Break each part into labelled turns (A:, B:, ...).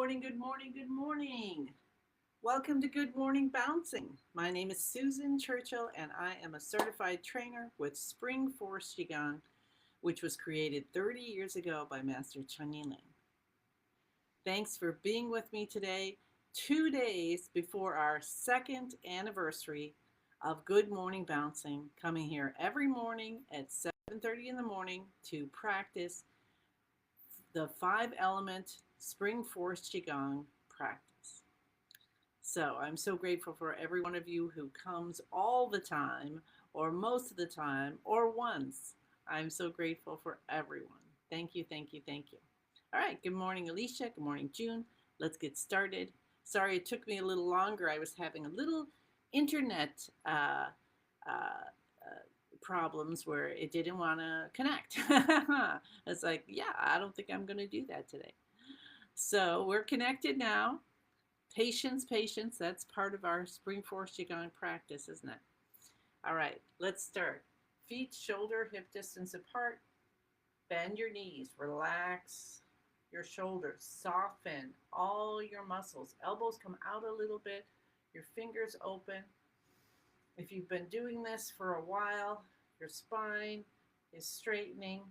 A: morning, good morning, good morning. Welcome to Good Morning Bouncing. My name is Susan Churchill, and I am a certified trainer with Spring Forest Qigong, which was created 30 years ago by Master Chen Yiling. Thanks for being with me today, 2 days before our second anniversary of Good Morning Bouncing, coming here every morning at 7:30 in the morning to practice the 5 element Spring Forest Qigong practice. So I'm so grateful for every one of you who comes all the time, or most of the time, or once. I'm so grateful for everyone. Thank you, thank you, thank you. All right, good morning, Alicia. Good morning, June. Let's get started. Sorry it took me a little longer. I was having a little internet problems where it didn't want to connect. It's like, yeah, I don't think I'm going to do that today. So we're connected now. Patience, patience. That's part of our Spring Forest Qigong practice, isn't it? All right, let's start. Feet shoulder hip distance apart. Bend your knees. Relax your shoulders. Soften all your muscles. Elbows come out a little bit. Your fingers open. If you've been doing this for a while, your spine is straightening.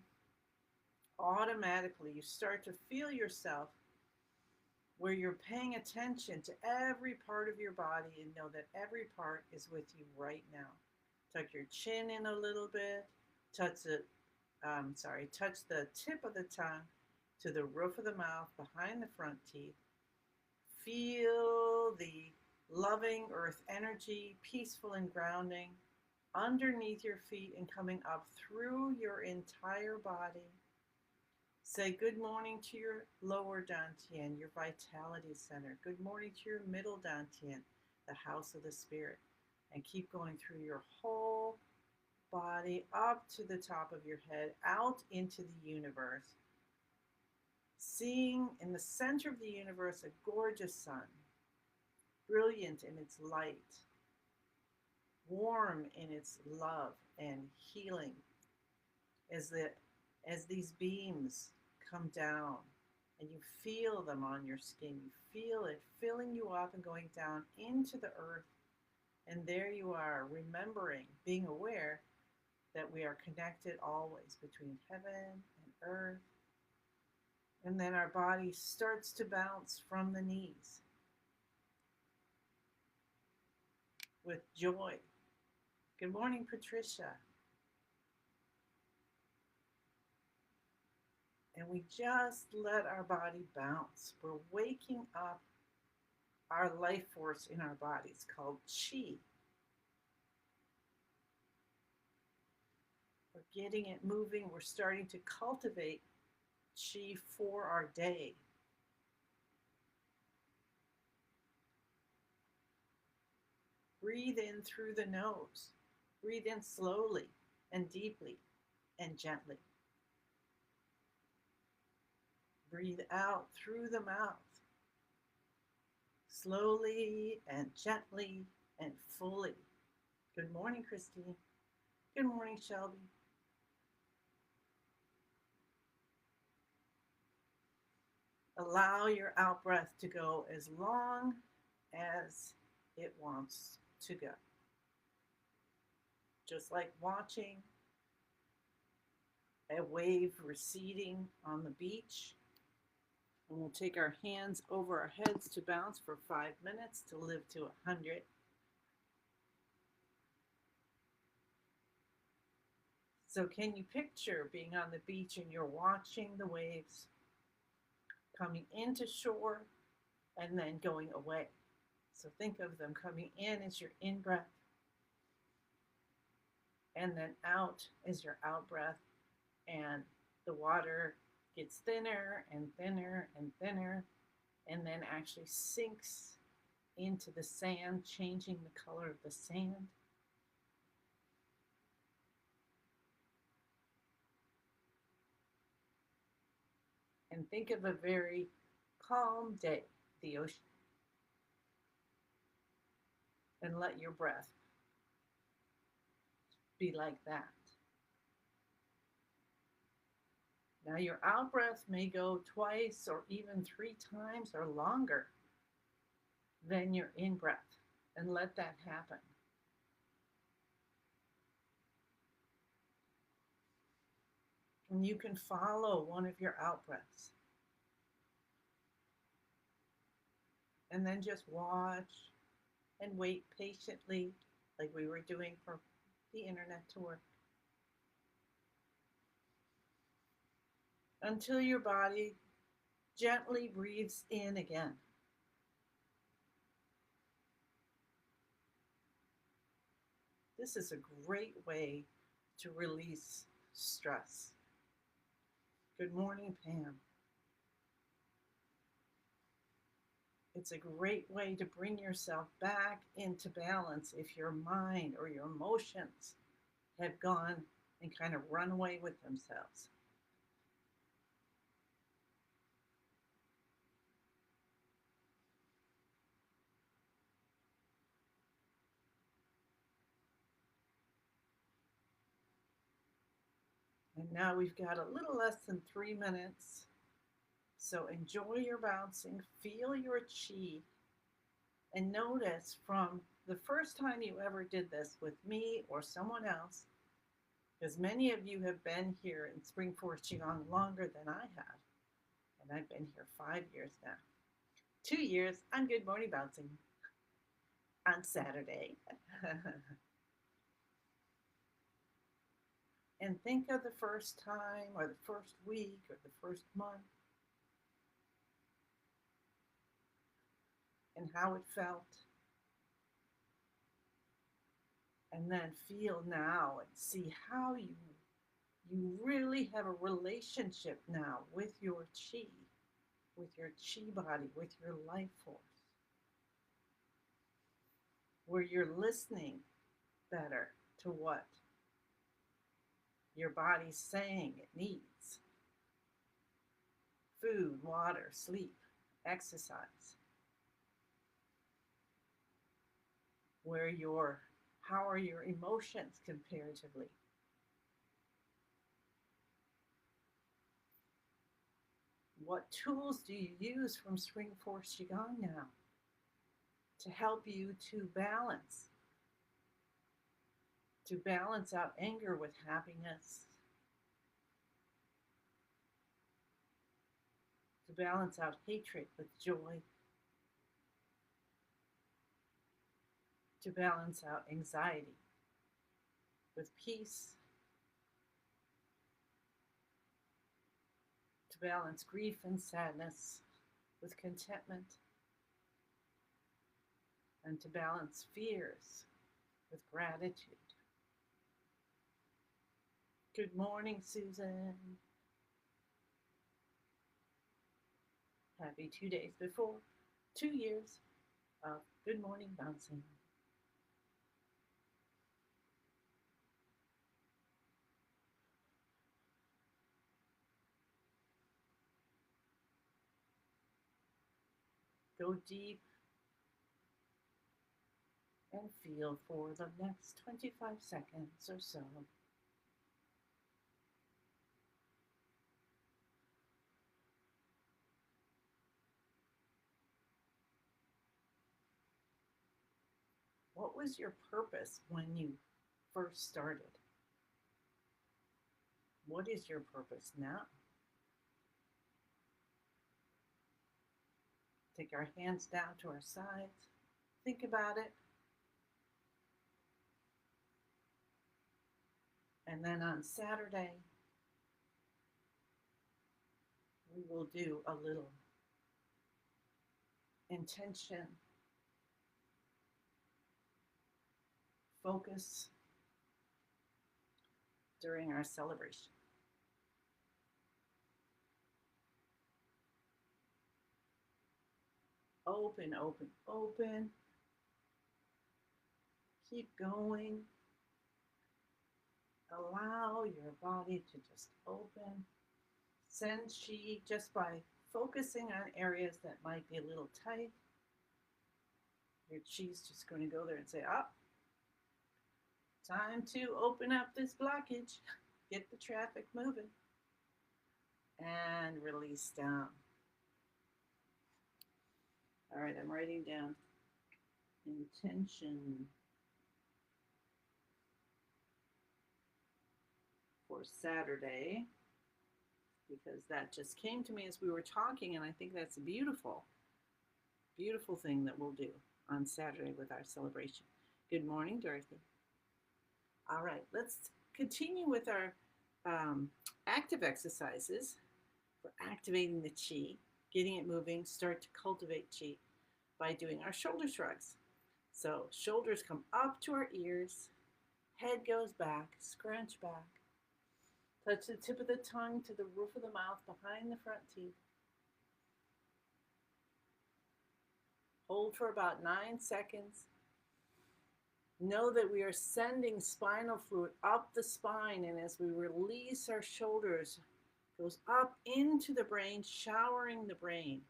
A: Automatically, you start to feel yourself where you're paying attention to every part of your body and know that every part is with you right now. Tuck your chin in a little bit. Touch the tip of the tongue to the roof of the mouth behind the front teeth. Feel the loving earth energy, peaceful and grounding, underneath your feet and coming up through your entire body. Say good morning to your lower dantian, your vitality center. Good morning to your middle dantian, the house of the spirit. And keep going through your whole body, up to the top of your head, out into the universe. Seeing in the center of the universe a gorgeous sun, brilliant in its light, warm in its love and healing, as these beams come down and you feel them on your skin. You feel it filling you up and going down into the earth. And there you are, remembering, being aware that we are connected always between heaven and earth. And then our body starts to bounce from the knees with joy. Good morning, Patricia. And we just let our body bounce. We're waking up our life force in our bodies called Qi. We're getting it moving. We're starting to cultivate Qi for our day. Breathe in through the nose. Breathe in slowly and deeply and gently. Breathe out through the mouth. Slowly and gently and fully. Good morning, Christine. Good morning, Shelby. Allow your out breath to go as long as it wants to go. Just like watching a wave receding on the beach. And we'll take our hands over our heads to bounce for 5 minutes to live to 100. So can you picture being on the beach and you're watching the waves coming into shore and then going away? So think of them coming in as your in-breath and then out as your out-breath, and the water gets thinner and thinner and thinner, and then actually sinks into the sand, changing the color of the sand. And think of a very calm day, the ocean. And let your breath be like that. Now, your out breath may go twice or even 3 times or longer than your in breath, and let that happen. And you can follow one of your out breaths. And then just watch and wait patiently, like we were doing for the internet tour, until your body gently breathes in again. This is a great way to release stress. Good morning, Pam. It's a great way to bring yourself back into balance if your mind or your emotions have gone and kind of run away with themselves. And now we've got a little less than 3 minutes. So enjoy your bouncing, feel your chi, and notice from the first time you ever did this with me or someone else, because many of you have been here in Spring Forest Qigong longer than I have, and I've been here 5 years now. 2 years on Good Morning Bouncing on Saturday. And think of the first time or the first week or the first month and how it felt. And then feel now and see how you really have a relationship now with your chi body, with your life force, where you're listening better to what your body's saying it needs. Food, water, sleep, exercise. How are your emotions comparatively? What tools do you use from Spring Forest Qigong now to help you to balance out anger with happiness, to balance out hatred with joy, to balance out anxiety with peace, to balance grief and sadness with contentment, and to balance fears with gratitude. Good morning, Susan. Happy 2 days before 2 years of Good Morning Bouncing. Go deep and feel for the next 25 seconds or so. What was your purpose when you first started? What is your purpose now? Take our hands down to our sides. Think about it. And then on Saturday, we will do a little intention, focus during our celebration. Open, open, open. Keep going. Allow your body to just open. Send chi just by focusing on areas that might be a little tight. Your chi's just going to go there and say, time to open up this blockage. Get the traffic moving. and release down. All right, I'm writing down intention for Saturday because that just came to me as we were talking, and I think that's a beautiful, beautiful thing that we'll do on Saturday with our celebration. Good morning, Dorothy. All right, let's continue with our active exercises for activating the chi, getting it moving, start to cultivate chi by doing our shoulder shrugs. So shoulders come up to our ears, head goes back, scrunch back, touch the tip of the tongue to the roof of the mouth behind the front teeth. Hold for about 9 seconds. Know that we are sending spinal fluid up the spine, and as we release our shoulders, it goes up into the brain, showering the brain.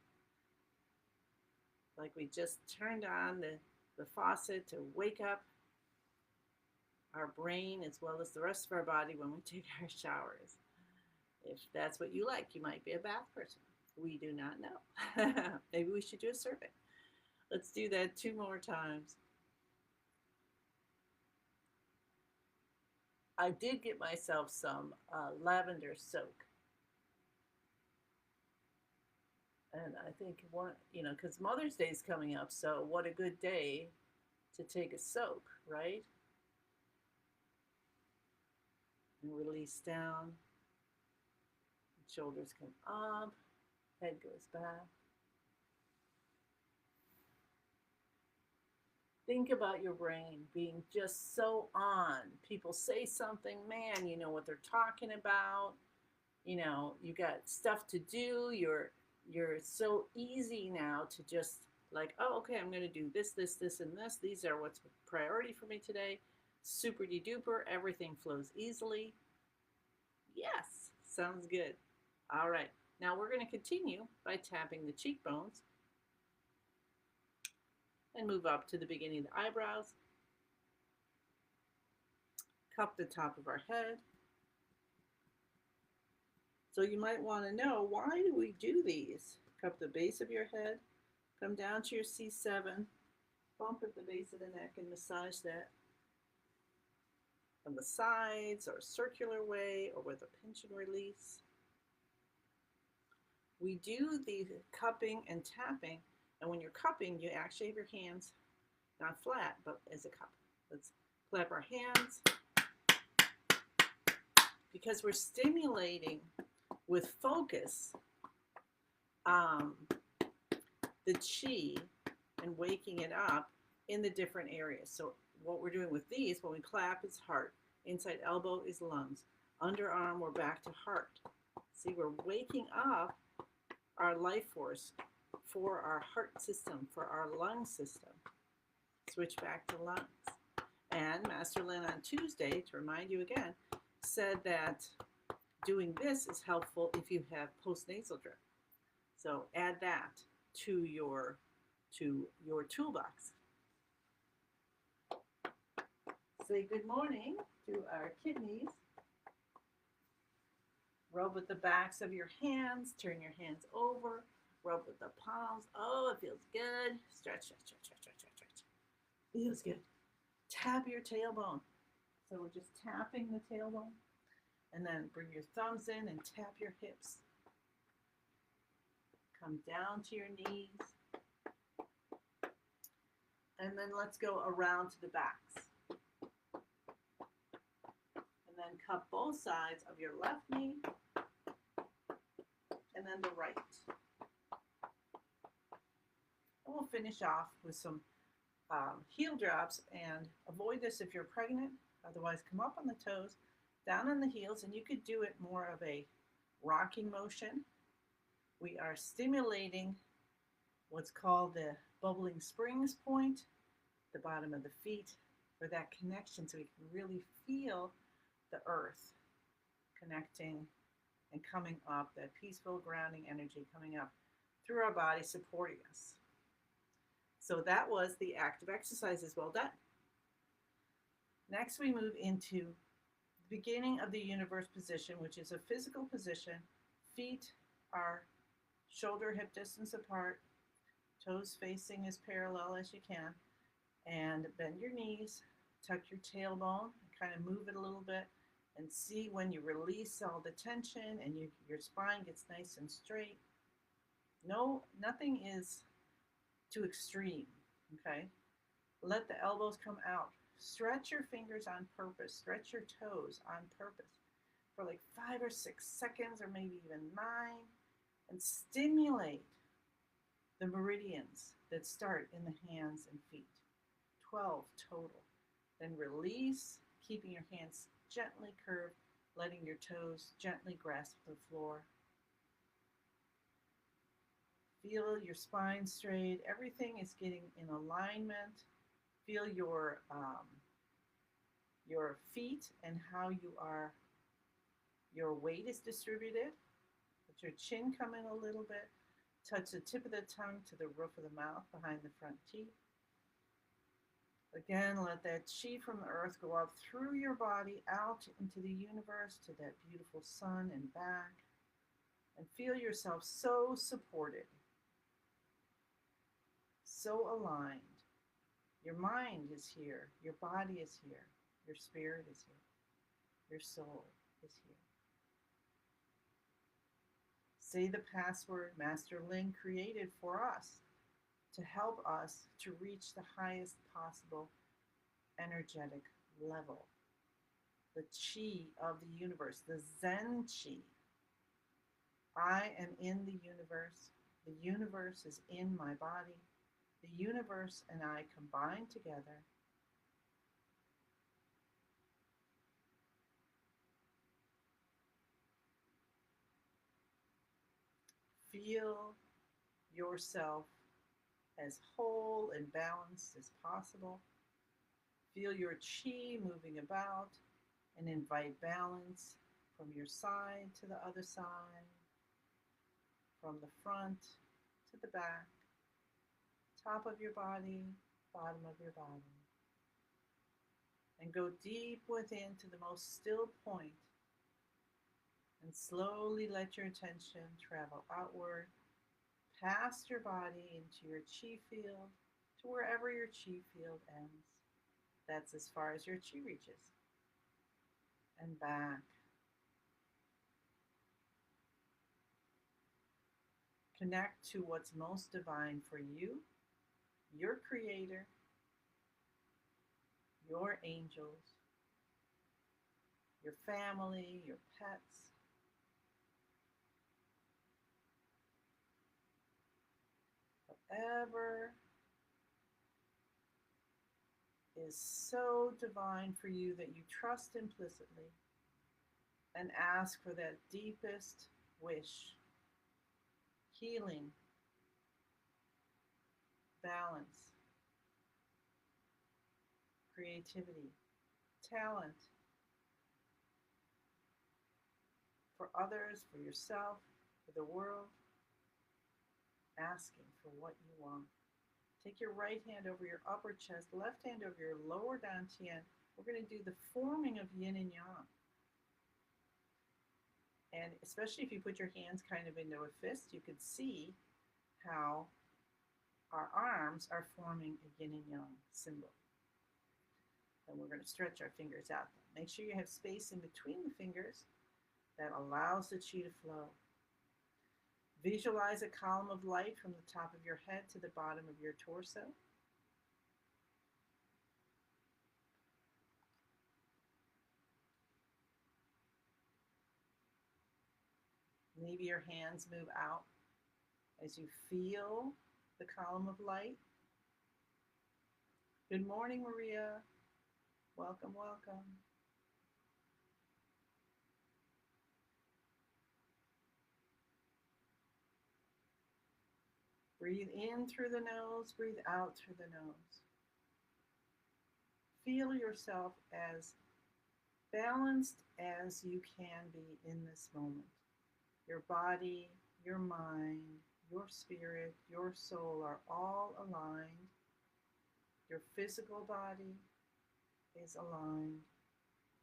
A: Like we just turned on the faucet to wake up our brain as well as the rest of our body when we take our showers. If that's what you like, you might be a bath person. We do not know. Maybe we should do a survey. Let's do that 2 more times. I did get myself some lavender soak. And I think because Mother's Day is coming up, so what a good day to take a soak, right? And release down. Shoulders come up, head goes back. Think about your brain being just so on. People say something, man, you know what they're talking about. You got stuff to do. You're so easy now to just like, oh, okay, I'm going to do this, this, this, and this. These are what's priority for me today. Super de duper. Everything flows easily. Yes, sounds good. All right. Now we're going to continue by tapping the cheekbones and move up to the beginning of the eyebrows. Cup the top of our head. So you might want to know, why do we do these? Cup the base of your head, come down to your C7, bump at the base of the neck and massage that from the sides or a circular way or with a pinch and release. We do the cupping and tapping, and when you're cupping, you actually have your hands not flat, but as a cup. Let's clap our hands because we're stimulating with focus the chi and waking it up in the different areas. So what we're doing with these, when we clap, is heart. Inside elbow is lungs. Underarm, we're back to heart. See, we're waking up our life force for our heart system, for our lung system. Switch back to lungs. And Master Lin on Tuesday, to remind you again, said that doing this is helpful if you have postnasal drip. So add that to your toolbox. Say good morning to our kidneys. Rub with the backs of your hands. Turn your hands over. Rub with the palms. Oh, it feels good. Stretch, stretch, stretch, stretch, stretch, stretch. Feels good. Tap your tailbone. So we're just tapping the tailbone. And then bring your thumbs in and tap your hips. Come down to your knees. And then let's go around to the backs. And then cup both sides of your left knee and then the right. And we'll finish off with some heel drops, and avoid this if you're pregnant. Otherwise, come up on the toes, down on the heels, and you could do it more of a rocking motion. We are stimulating what's called the bubbling springs point, the bottom of the feet, for that connection, so we can really feel the earth connecting and coming up, that peaceful grounding energy coming up through our body, supporting us. So that was the active exercises. Well done. Next, we move into the beginning of the universe position, which is a physical position, Feet are shoulder hip distance apart, toes facing as parallel as you can, and bend your knees, tuck your tailbone, kind of move it a little bit, and see when you release all the tension and your spine gets nice and straight. No, nothing is too extreme, okay? Let the elbows come out. Stretch your fingers on purpose. Stretch your toes on purpose for like 5 or 6 seconds, or maybe even 9, and stimulate the meridians that start in the hands and feet. 12 total. Then release, keeping your hands gently curved, letting your toes gently grasp the floor. Feel your spine straight. Everything is getting in alignment. Feel your feet and how your weight is distributed. Let your chin come in a little bit. Touch the tip of the tongue to the roof of the mouth behind the front teeth. Again, let that chi from the earth go up through your body, out into the universe, to that beautiful sun and back. And feel yourself so supported, so aligned. Your mind is here, your body is here, your spirit is here, your soul is here. Say the password Master Lin created for us to help us to reach the highest possible energetic level. The chi of the universe, the Zen chi. I am in the universe. The universe is in my body. The universe and I combine together. Feel yourself as whole and balanced as possible. Feel your chi moving about and invite balance from your side to the other side, from the front to the back, top of your body, bottom of your body. And go deep within to the most still point, and slowly let your attention travel outward, past your body into your chi field, to wherever your chi field ends. That's as far as your chi reaches. And back. Connect to what's most divine for you, your creator, your angels, your family, your pets. Whatever is so divine for you that you trust implicitly, and ask for that deepest wish: healing, balance, creativity, talent, for others, for yourself, for the world. Asking for what you want. Take your right hand over your upper chest, left hand over your lower dantian. We're going to do the forming of yin and yang. And especially if you put your hands kind of into a fist, you can see how our arms are forming a yin and yang symbol. And we're going to stretch our fingers out. Make sure you have space in between the fingers that allows the chi to flow. Visualize a column of light from the top of your head to the bottom of your torso. Maybe your hands move out as you feel the column of light. Good morning, Maria. Welcome, welcome. Breathe in through the nose, breathe out through the nose. Feel yourself as balanced as you can be in this moment. Your body, your mind, your spirit, your soul are all aligned. Your physical body is aligned.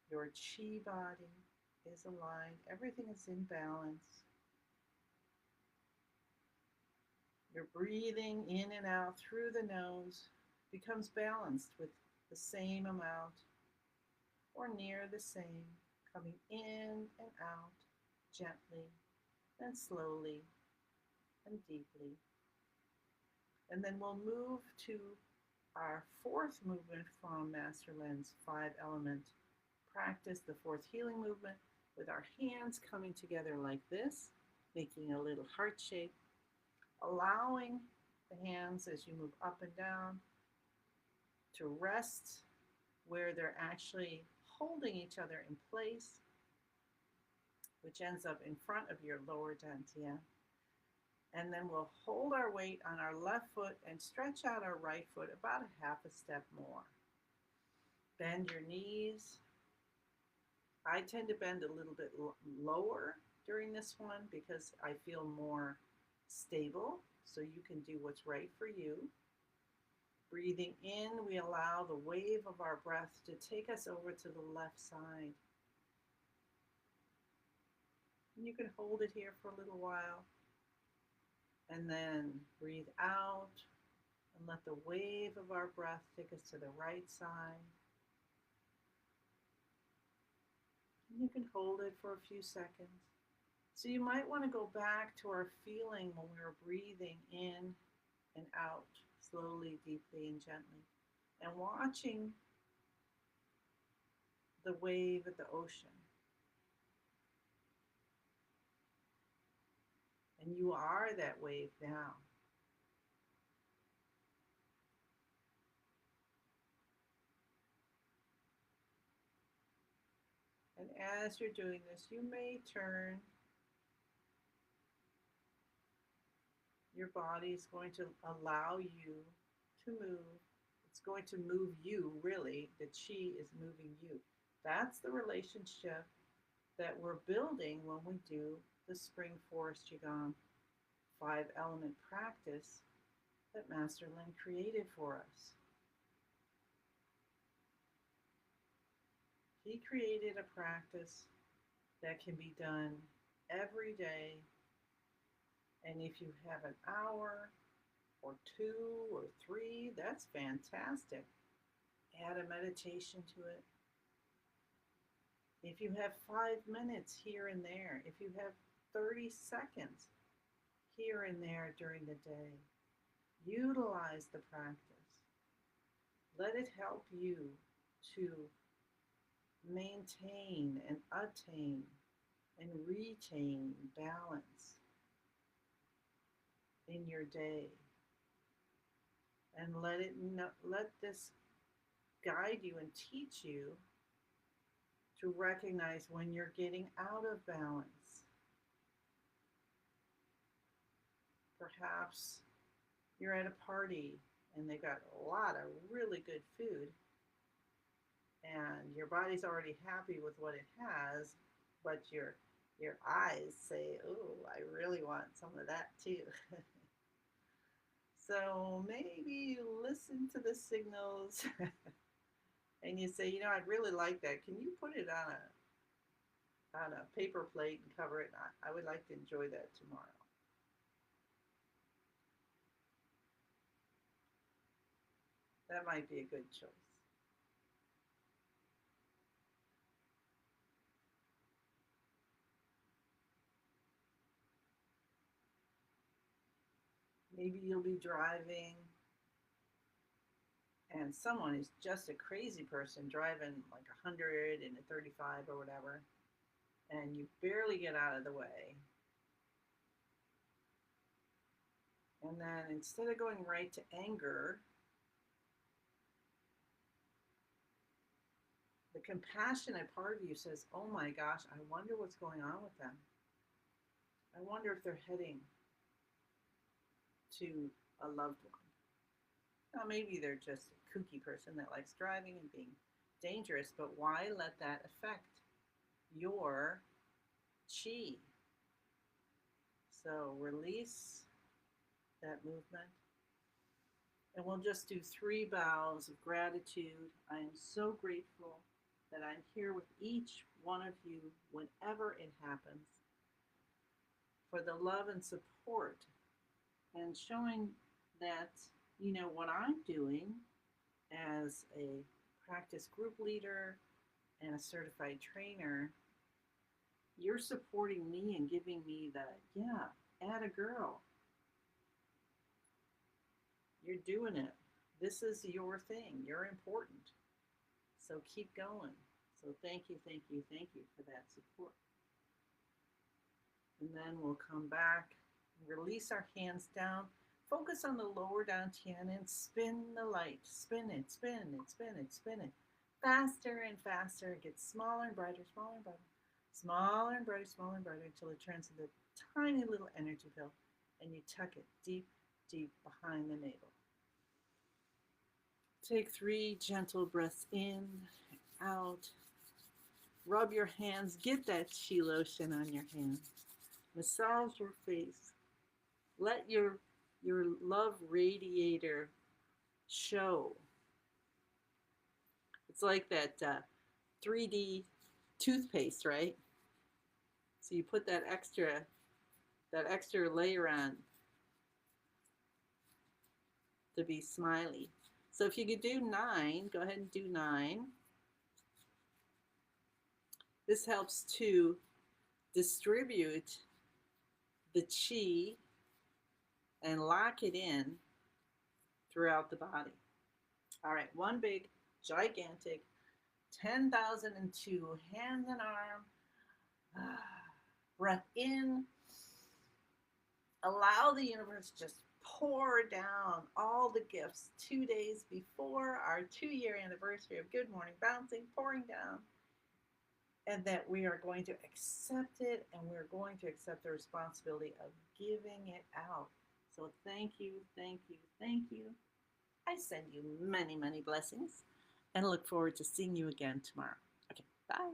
A: Your chi body is aligned. Everything is in balance. Your breathing in and out through the nose becomes balanced with the same amount or near the same, coming in and out gently and slowly and deeply. And then we'll move to our fourth movement from Master Len's 5 element practice, the fourth healing movement, with our hands coming together like this, making a little heart shape, allowing the hands as you move up and down to rest where they're actually holding each other in place, which ends up in front of your lower dantian. And then we'll hold our weight on our left foot and stretch out our right foot about a half a step more. Bend your knees. I tend to bend a little bit lower during this one because I feel more stable, so you can do what's right for you. Breathing in, we allow the wave of our breath to take us over to the left side. And you can hold it here for a little while. And then breathe out and let the wave of our breath take us to the right side. And you can hold it for a few seconds. So you might want to go back to our feeling when we were breathing in and out, slowly, deeply, and gently, and watching the wave at the ocean. And you are that wave now. And as you're doing this, you may turn. Your body is going to allow you to move. It's going to move you, really. The chi is moving you. That's the relationship that we're building when we do the Spring Forest Qigong 5-element practice that Master Lin created for us. He created a practice that can be done every day. And if you have an hour or 2 or 3, that's fantastic. Add a meditation to it. If you have 5 minutes here and there, if you have 30 seconds here and there during the day, utilize the practice. Let it help you to maintain and attain and retain balance in your day. And let this guide you and teach you to recognize when you're getting out of balance. Perhaps you're at a party and they've got a lot of really good food, and your body's already happy with what it has, but your eyes say, "Oh, I really want some of that too." So maybe you listen to the signals and you say, "I'd really like that. Can you put it on a paper plate and cover it? I would like to enjoy that tomorrow." That might be a good choice. Maybe you'll be driving and someone is just a crazy person driving like 100 and a 35 or whatever, and you barely get out of the way. And then instead of going right to anger, the compassionate part of you says, "Oh my gosh, I wonder what's going on with them. I wonder if they're heading to a loved one. Now, maybe they're just a kooky person that likes driving and being dangerous, but why let that affect your chi?" So release that movement. And we'll just do 3 bows of gratitude. I am so grateful that I'm here with each one of you whenever it happens, for the love and support and showing that, you know, what I'm doing as a practice group leader and a certified trainer, you're supporting me and giving me the, yeah, add a girl. You're doing it. This is your thing. You're important. So keep going. So thank you, thank you, thank you for that support. And then we'll come back, release our hands down, focus on the lower dantian and spin the light. Spin it, spin it, spin it, spin it. Faster and faster. It gets smaller and brighter, smaller and brighter. Smaller and brighter, smaller and brighter until it turns into a tiny little energy pill. And you tuck it deep, deep behind the navel. Take 3 gentle breaths in, out. Rub your hands. Get that chi lotion on your hands. Massage your face. Let your love radiator show. It's like that 3D toothpaste, right? So you put that extra layer on to be smiley. So if you could do 9, go ahead and do 9. This helps to distribute the chi and lock it in throughout the body. All right, one big, gigantic, 10,002 hands and arm. Breath in. Allow the universe just pour down all the gifts 2 days before our 2-year anniversary of Good Morning Bouncing, pouring down. And that we are going to accept it, and we're going to accept the responsibility of giving it out. So thank you, thank you, thank you. I send you many, many blessings and look forward to seeing you again tomorrow. Okay, bye.